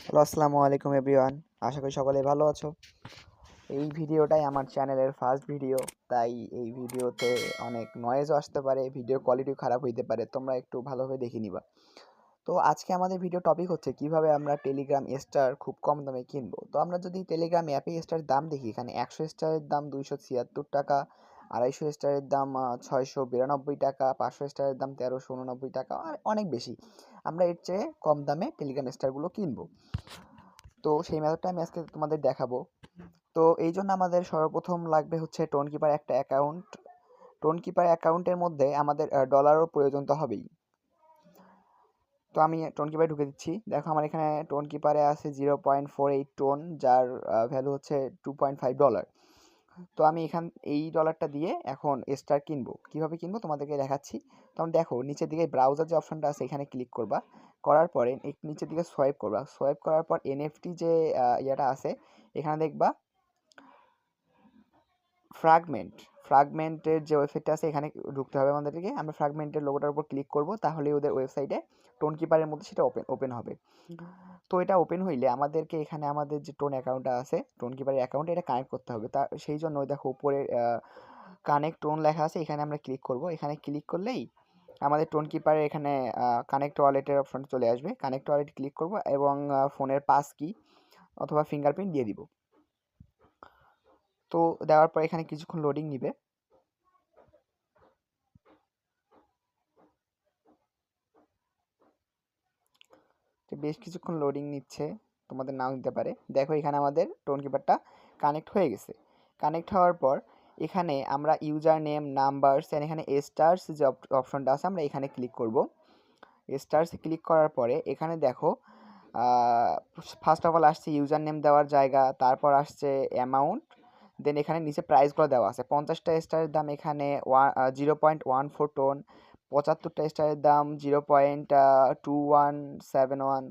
Hello, আসসালামু আলাইকুম everyone. আশা করি সকলেই ভালো আছো। এই ভিডিওটাই আমার চ্যানেলের ফার্স্ট ভিডিও, তাই এই ভিডিওতে অনেক নয়েজও আসতে পারে, ভিডিও কোয়ালিটিও খারাপ হইতে পারে, তোমরা একটু ভালোভাবে দেখে নিবা। তো আজকে আমাদের ভিডিও টপিক হচ্ছে কিভাবে আমরা টেলিগ্রাম স্টার খুব কম দামে কিনবো। তো আমরা যদি টেলিগ্রাম অ্যাপে স্টার দাম দেখি, এখানে 100 স্টারের দাম 276 টাকা, 250 স্টারের দাম 692 টাকা, 500 স্টারের দাম 1389 টাকা, আর অনেক বেশি। আমরা এর চেয়ে কম দামে টেলিগ্রাম স্টারগুলো কিনবো। তো সেই মেথডটা আমি আজকে তোমাদের দেখাবো। তো এই জন্য আমাদের সর্বপ্রথম লাগবে হচ্ছে টোন কিপার একটা অ্যাকাউন্ট। টোন কিপার অ্যাকাউন্টের মধ্যে আমাদের ডলারও প্রয়োজন তো হবেই। তো আমি টোন কিপারে ঢুকে দিচ্ছি। দেখো আমার এখানে টোন কিপারে আছে 0.48 টোন, যার ভ্যালু হচ্ছে $2.5। তো আমি এই ডলারটা দিয়ে এখন স্টার কিনবো। কিভাবে কিনবো তোমাদেরকে দেখাচ্ছি। তখন দেখো নিচের দিকে ব্রাউজার যে অপশনটা আছে এখানে ক্লিক করবা। করার পরে নিচের দিকে সোয়াইপ করবা। সোয়াইপ করার পর এনএফটি যে ইয়েটা আছে এখানে দেখবা ফ্রাগমেন্টের যে ওয়েবসাইটটা আছে এখানে ঢুকতে হবে আমাদেরকে। আমরা ফ্রাগমেন্টের লোগোটার উপর ক্লিক করব, তাহলে ওদের ওয়েবসাইটে টোন কিপারের মধ্যে সেটা ওপেন হবে। তো এটা ওপেন হইলে আমাদেরকে এখানে আমাদের যে টোন অ্যাকাউন্টটা আছে, টোন কিপারের অ্যাকাউন্টে এটা কানেক্ট করতে হবে। তা সেই জন্য ওই দেখো উপরে কানেক্ট টোন লেখা আছে, এখানে আমরা ক্লিক করব। এখানে ক্লিক করলেই আমাদের টোন কিপারের এখানে কানেক্ট ওয়ালেটের অপশন চলে আসবে। কানেক্ট ওয়ালেট ক্লিক করব এবং ফোনের পাস কি অথবা ফিঙ্গারপ্রিন্ট দিয়ে দিব। তো দেওয়ার পর এখানে কিছুক্ষণ লোডিং নিবে। বেশ কিছুক্ষণ লোডিং নিচ্ছে, তোমাদের নাও নিতে পারে। দেখো এখানে আমাদের টোন কিপারটা কানেক্ট হয়ে গেছে। কানেক্ট হওয়ার পর এখানে আমরা ইউজার নেম, নাম্বারস এন্ড এখানে স্টার্স যে অপশনটা আছে আমরা এখানে ক্লিক করব। স্টার্স ক্লিক করার পরে এখানে দেখো ফার্স্ট অফ অল আসছে ইউজার নেম দেওয়ার জায়গা, তারপর আসছে অ্যামাউন্ট, দেন এখানে নিচে প্রাইসগুলো দেওয়া আছে। 50টা স্টারের দাম এখানে 0.14 টোন, 75টা স্টারের দাম 0.2171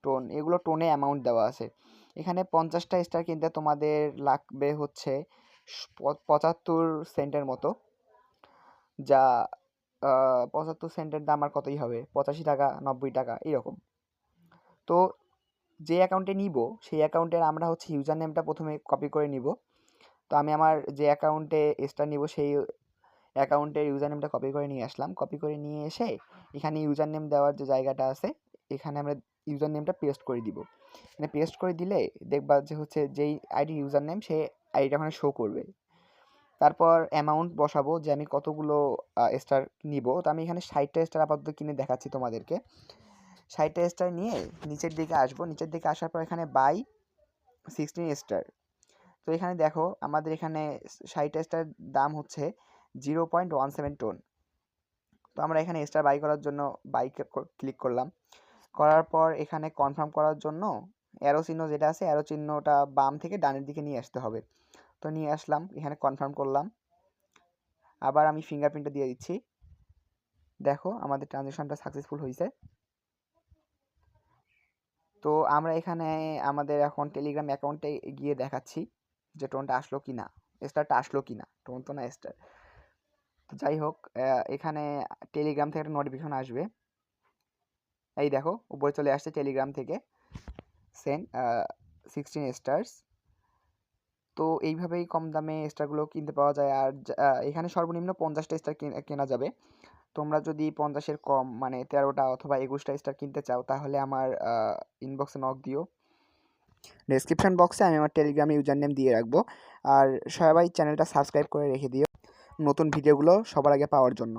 টোন। এগুলো টোনে অ্যামাউন্ট দেওয়া আছে। এখানে 50টা স্টার কিনতে তোমাদের লাগবে হচ্ছে 75 সেন্টের মতো, যা 75 সেন্টের দাম আর কতই হবে, 85 টাকা 90 টাকা এরকম। তো যে অ্যাকাউন্টে নিব সেই অ্যাকাউন্টের আমরা হচ্ছে ইউজার নেমটা প্রথমে কপি করে নিব। তো আমি আমার যে অ্যাকাউন্টে স্টার নিব সেই অ্যাকাউন্টের ইউজার নেমটা কপি করে নিয়ে আসলাম। কপি করে নিয়ে এসে এখানে ইউজার নেম দেওয়ার যে জায়গাটা আছে এখানে আমরা ইউজার নেমটা পেস্ট করে দিব। এখানে পেস্ট করে দিলে দেখবা যে হচ্ছে যেই আইডি ইউজার নেম সেই আইডিটা ওখানে শো করবে। তারপর অ্যামাউন্ট বসাবো যে আমি কতগুলো স্টার নিব। তো আমি এখানে 60টা স্টার আপাতত কিনে দেখাচ্ছি তোমাদেরকে। 60টা স্টার নিয়ে নিচের দিকে আসবো। নিচের দিকে আসার পর এখানে বাই 16 স্টার। তো এখানে দেখো আমাদের এখানে 60টা স্টার দাম হচ্ছে 0.17 টোন। তো আমরা এখানে স্টার বাই করার জন্য ক্লিক করলাম। করার পর এখানে কনফার্ম করার জন্য অ্যারো চিহ্ন যেটা আছে অ্যারো চিহ্নটা বাম থেকে ডানের দিকে নিয়ে আসতে হবে। তো নিয়ে আসলাম, এখানে কনফার্ম করলাম। আবার আমি ফিঙ্গারপ্রিন্টটা দিয়ে দিচ্ছি। দেখো আমাদের ট্রানজ্যাকশনটা সাকসেসফুল হয়েছে। তো আমরা এখানে আমাদের এখন টেলিগ্রাম অ্যাকাউন্টে গিয়ে দেখাচ্ছি যে টোনটা আসলো কি না, স্টারটা আসলো কি না। টোন তো না স্টার। তো যাই হোক, এখানে টেলিগ্রাম থেকে একটা নোটিফিকেশন আসবে। এই দেখো উপরে চলে আসছে টেলিগ্রাম থেকে সেন্ড 16 স্টার্স। তো এইভাবেই কম দামে স্টারগুলো কিনতে পাওয়া যায়। আর এখানে সর্বনিম্ন 50টা স্টার কেনা যাবে। তোমরা যদি 50-এর কম মানে 13টা অথবা 21টা স্টার কিনতে চাও তাহলে আমার ইনবক্সে নক দিও। ডেসক্রিপশন বক্সে আমি আমার টেলিগ্রাম ইউজার নেম দিয়ে রাখবো। আর সবাই চ্যানেলটা সাবস্ক্রাইব করে রেখে দিও নতুন ভিডিওগুলো সবার আগে পাওয়ার জন্য।